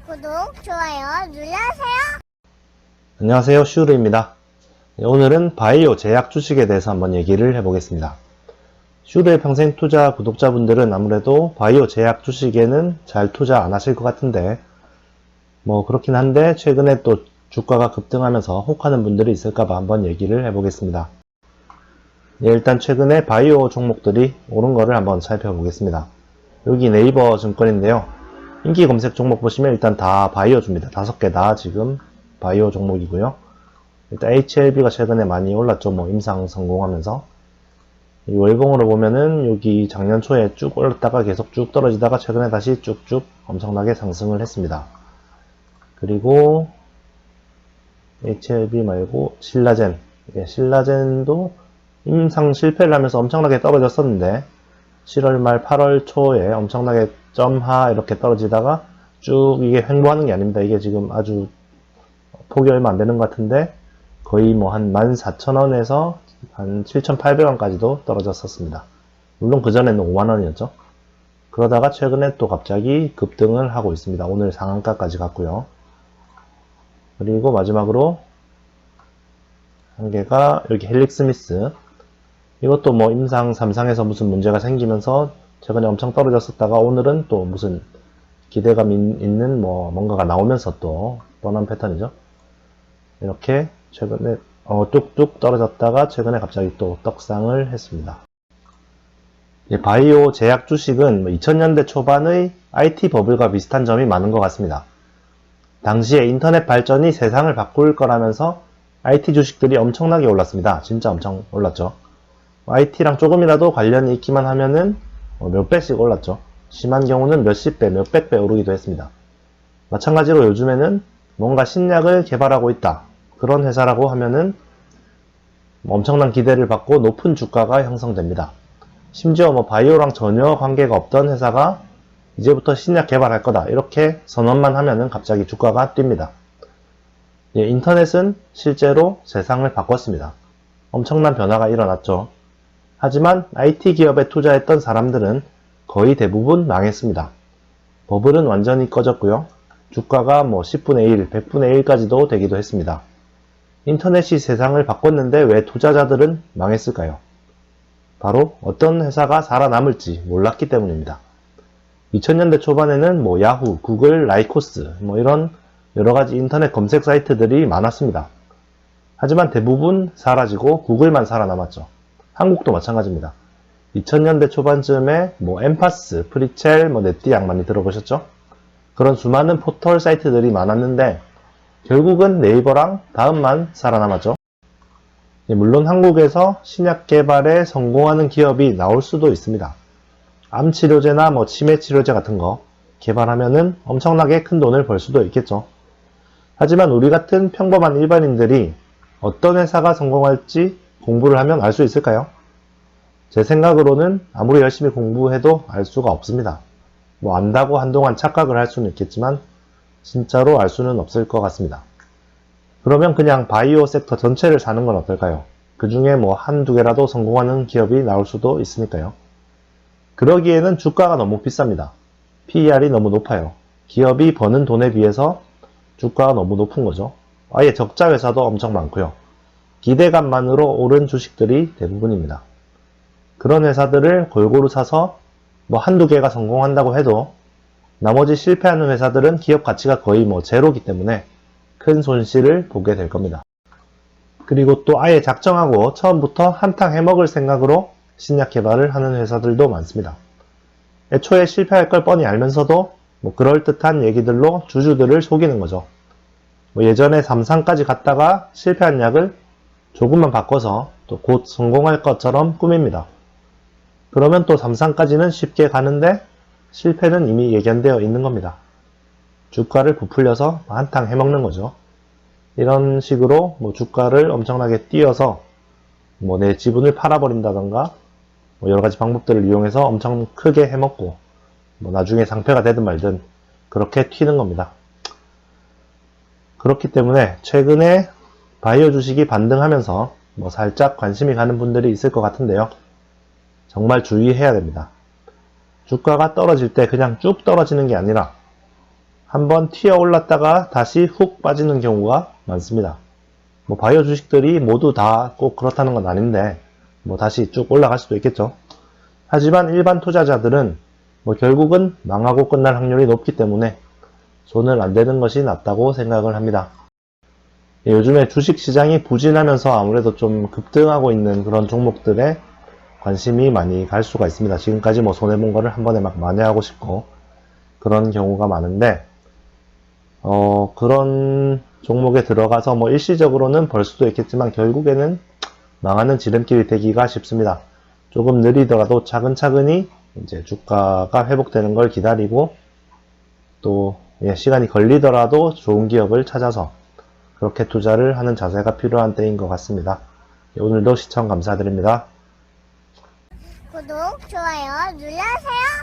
구독, 좋아요 눌러주세요. 안녕하세요, 슈르입니다. 오늘은 바이오 제약 주식에 대해서 한번 얘기를 해보겠습니다. 슈르의 평생 투자 구독자분들은 아무래도 바이오 제약 주식에는 잘 투자 안 하실 것 같은데 그렇긴 한데 최근에 또 주가가 급등하면서 혹하는 분들이 있을까봐 한번 얘기를 해보겠습니다. 일단 최근에 바이오 종목들이 오른 거를 한번 살펴보겠습니다. 여기 네이버 증권인데요. 인기 검색 종목 보시면 일단 다 바이오주입니다. 5개 다 지금 바이오 종목이고요. 일단 HLB가 최근에 많이 올랐죠. 임상 성공하면서. 이 월봉으로 보면은 여기 작년 초에 쭉 올랐다가 계속 쭉 떨어지다가 최근에 다시 쭉쭉 엄청나게 상승을 했습니다. 그리고 HLB 말고 신라젠. 신라젠도 임상 실패를 하면서 엄청나게 떨어졌었는데 7월 말 8월 초에 엄청나게 점하 이렇게 떨어지다가 쭉 이게 횡보하는 게 아닙니다. 이게 지금 아주 폭이 얼마 안 되는 것 같은데 거의 한 14,000원에서 한 7,800원까지도 떨어졌었습니다. 물론 그전에는 5만원이었죠. 그러다가 최근에 또 갑자기 급등을 하고 있습니다. 오늘 상한가까지 갔고요. 그리고 마지막으로 한 개가 여기 헬릭스미스. 이것도 임상 3상에서 무슨 문제가 생기면서 최근에 엄청 떨어졌었다가 오늘은 또 무슨 기대감 있는 뭔가가 나오면서 또 뻔한 패턴이죠. 이렇게 최근에 뚝뚝 떨어졌다가 최근에 갑자기 또 떡상을 했습니다. 바이오 제약 주식은 2000년대 초반의 IT 버블과 비슷한 점이 많은 것 같습니다. 당시에 인터넷 발전이 세상을 바꿀 거라면서 IT 주식들이 엄청나게 올랐습니다. 진짜 엄청 올랐죠. IT랑 조금이라도 관련이 있기만 하면은 몇 배씩 올랐죠. 심한 경우는 몇십 배, 몇백 배 오르기도 했습니다. 마찬가지로 요즘에는 뭔가 신약을 개발하고 있다. 그런 회사라고 하면은 엄청난 기대를 받고 높은 주가가 형성됩니다. 심지어 바이오랑 전혀 관계가 없던 회사가 이제부터 신약 개발할 거다. 이렇게 선언만 하면은 갑자기 주가가 뜁니다. 인터넷은 실제로 세상을 바꿨습니다. 엄청난 변화가 일어났죠. 하지만 IT 기업에 투자했던 사람들은 거의 대부분 망했습니다. 버블은 완전히 꺼졌고요. 주가가 10분의 1, 100분의 1까지도 되기도 했습니다. 인터넷이 세상을 바꿨는데 왜 투자자들은 망했을까요? 바로 어떤 회사가 살아남을지 몰랐기 때문입니다. 2000년대 초반에는 야후, 구글, 라이코스 이런 여러가지 인터넷 검색 사이트들이 많았습니다. 하지만 대부분 사라지고 구글만 살아남았죠. 한국도 마찬가지입니다. 2000년대 초반쯤에 엠파스, 프리첼, 네티약 많이 들어보셨죠? 그런 수많은 포털 사이트들이 많았는데 결국은 네이버랑 다음만 살아남았죠. 물론 한국에서 신약 개발에 성공하는 기업이 나올 수도 있습니다. 암 치료제나 치매 치료제 같은 거 개발하면은 엄청나게 큰 돈을 벌 수도 있겠죠. 하지만 우리 같은 평범한 일반인들이 어떤 회사가 성공할지 공부를 하면 알 수 있을까요? 제 생각으로는 아무리 열심히 공부해도 알 수가 없습니다. 안다고 한동안 착각을 할 수는 있겠지만 진짜로 알 수는 없을 것 같습니다. 그러면 그냥 바이오 섹터 전체를 사는 건 어떨까요? 그 중에 한두 개라도 성공하는 기업이 나올 수도 있으니까요. 그러기에는 주가가 너무 비쌉니다. PER이 너무 높아요. 기업이 버는 돈에 비해서 주가가 너무 높은 거죠. 아예 적자 회사도 엄청 많고요. 기대감만으로 오른 주식들이 대부분입니다. 그런 회사들을 골고루 사서 한두 개가 성공한다고 해도 나머지 실패하는 회사들은 기업 가치가 거의 제로이기 때문에 큰 손실을 보게 될 겁니다. 그리고 또 아예 작정하고 처음부터 한탕 해먹을 생각으로 신약 개발을 하는 회사들도 많습니다. 애초에 실패할 걸 뻔히 알면서도 그럴듯한 얘기들로 주주들을 속이는 거죠. 예전에 3상까지 갔다가 실패한 약을 조금만 바꿔서 또 곧 성공할 것처럼 꾸밉니다. 그러면 또 3상까지는 쉽게 가는데 실패는 이미 예견되어 있는 겁니다. 주가를 부풀려서 한탕 해먹는 거죠. 이런 식으로 주가를 엄청나게 띄어서 내 지분을 팔아버린다던가 여러가지 방법들을 이용해서 엄청 크게 해먹고 나중에 상패가 되든 말든 그렇게 튀는 겁니다. 그렇기 때문에 최근에 바이오 주식이 반등하면서 살짝 관심이 가는 분들이 있을 것 같은데요. 정말 주의해야 됩니다. 주가가 떨어질 때 그냥 쭉 떨어지는 게 아니라 한번 튀어 올랐다가 다시 훅 빠지는 경우가 많습니다. 뭐 바이오 주식들이 모두 다 꼭 그렇다는 건 아닌데 뭐 다시 쭉 올라갈 수도 있겠죠. 하지만 일반 투자자들은 뭐 결국은 망하고 끝날 확률이 높기 때문에 손을 안 대는 것이 낫다고 생각을 합니다. 요즘에 주식시장이 부진하면서 아무래도 좀 급등하고 있는 그런 종목들에 관심이 많이 갈 수가 있습니다. 지금까지 뭐 손해본 거를 한 번에 막 만회하고 싶고 그런 경우가 많은데 그런 종목에 들어가서 뭐 일시적으로는 벌 수도 있겠지만 결국에는 망하는 지름길이 되기가 쉽습니다. 조금 느리더라도 차근차근히 이제 주가가 회복되는 걸 기다리고 또 시간이 걸리더라도 좋은 기업을 찾아서 그렇게 투자를 하는 자세가 필요한 때인 것 같습니다. 오늘도 시청 감사드립니다. 구독, 좋아요 눌러주세요.